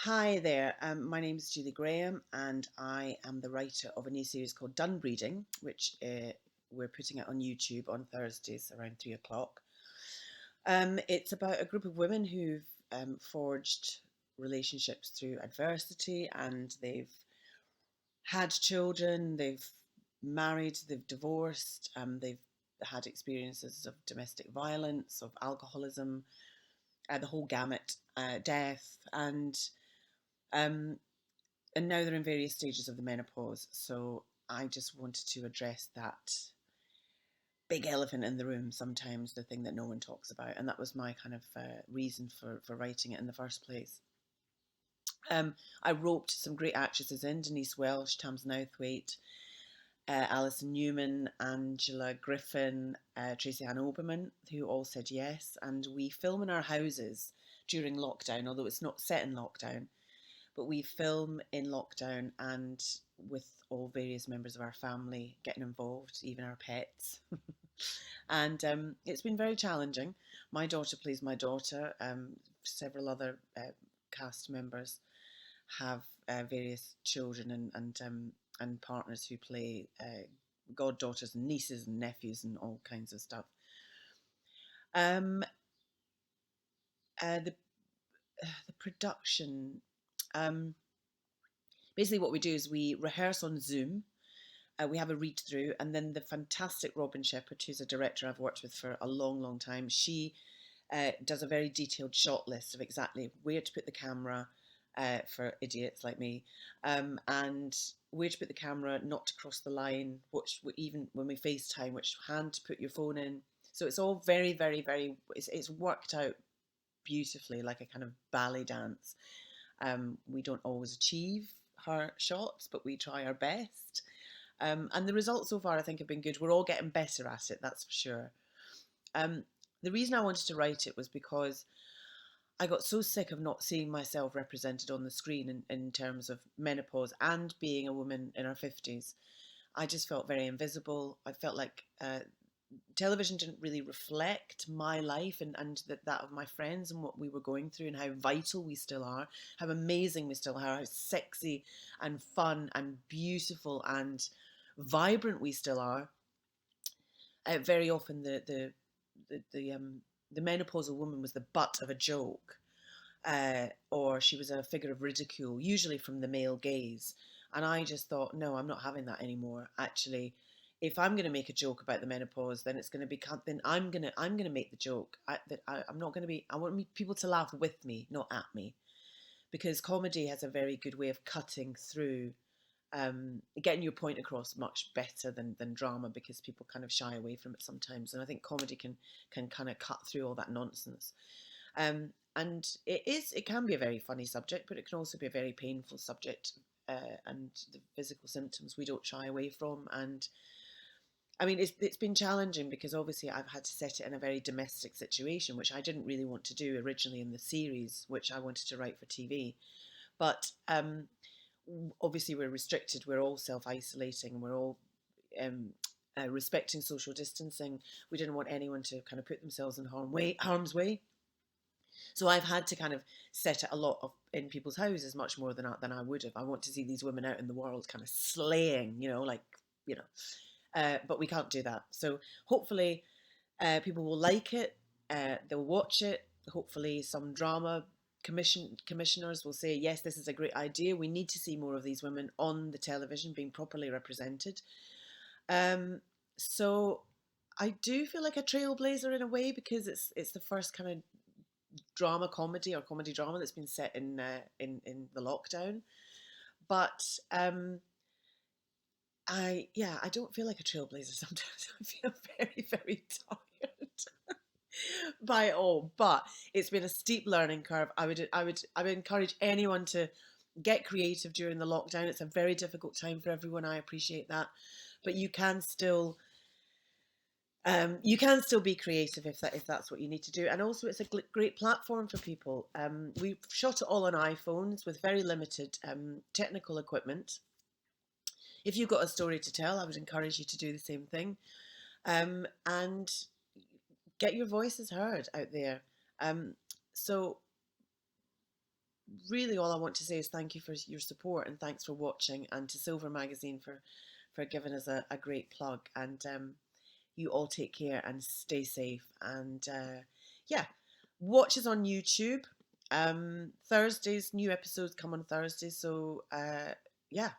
Hi there, my name is Julie Graham, and I am the writer of a new series called Dun Breedin, which we're putting it on YouTube on Thursdays around 3 o'clock. It's about a group of women who've forged relationships through adversity, and they've had children, they've married, they've divorced, they've had experiences of domestic violence, of alcoholism, the whole gamut, death, um, and now they're in various stages of the menopause. So I just wanted to address that big elephant in the room, sometimes the thing that no one talks about. And that was my kind of reason for writing it in the first place. I roped some great actresses in: Denise, Welch, Tamzin Outhwaite, Alison, Newman, Angela, Griffin, Tracy Ann Oberman, who all said yes. And we film in our houses during lockdown, although it's not set in lockdown. But we film in lockdown and with all various members of our family getting involved, even our pets. And it's been very challenging. My daughter plays my daughter. Several other cast members have various children and partners who play goddaughters and nieces and nephews and all kinds of stuff. Um, the production. Um, Basically, what we do is we rehearse on Zoom. We have a read through, and then the fantastic Robin Shepherd, who's a director I've worked with for a long, long time, she does a very detailed shot list of exactly where to put the camera for idiots like me, and where to put the camera, not to cross the line, which even when we FaceTime, which hand to put your phone in. So it's all very, very, very. It's worked out beautifully, like a kind of ballet dance. We don't always achieve her shots, but we try our best. And the results so far, I think, have been good. We're all getting better at it, that's for sure. Um, the reason I wanted to write it was because I got so sick of not seeing myself represented on the screen in terms of menopause and being a woman in her 50s. I just felt very invisible. I felt like television didn't really reflect my life and that of my friends and what we were going through and how vital we still are, how amazing we still are, how sexy and fun and beautiful and vibrant we still are. Very often the menopausal woman was the butt of a joke, or she was a figure of ridicule, usually from the male gaze. And I just thought, no, I'm not having that anymore. Actually, if I'm going to make a joke about the menopause, then it's going to be then I'm gonna make the joke. I'm not going to be. I want people to laugh with me, not at me, because comedy has a very good way of cutting through, getting your point across much better than drama, because people kind of shy away from it sometimes. And I think comedy can kind of cut through all that nonsense. And it can be a very funny subject, but it can also be a very painful subject. And the physical symptoms we don't shy away from. And I mean, it's been challenging because obviously I've had to set it in a very domestic situation, which I didn't really want to do originally in the series, which I wanted to write for TV. But obviously we're restricted. We're all self-isolating. We're all um, respecting social distancing. We didn't want anyone to kind of put themselves in harm's way. So I've had to kind of set it a lot of in people's houses, much more than I would have. I want to see these women out in the world kind of slaying, like, you know. But we can't do that. So hopefully people will like it. They'll watch it. Hopefully some drama commissioners will say, yes, this is a great idea. We need to see more of these women on the television being properly represented. Um, so I do feel like a trailblazer in a way, because it's the first kind of drama comedy or comedy drama that's been set in the lockdown. But I don't feel like a trailblazer sometimes. I feel very, very tired by it all. But it's been a steep learning curve. I would encourage anyone to get creative during the lockdown. It's a very difficult time for everyone. I appreciate that, but you can still be creative if that's what you need to do. And also, it's a great platform for people. We've shot it all on iPhones with very limited technical equipment. If you've got a story to tell, I would encourage you to do the same thing, and get your voices heard out there. So really all I want to say is thank you for your support, and thanks for watching, and to Silver Magazine for giving us a great plug. And you all take care and stay safe. And yeah, watch us on YouTube. Thursdays, new episodes come on Thursdays. So yeah,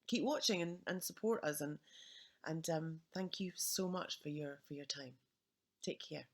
keep watching and support us. And thank you so much for your time. Take care.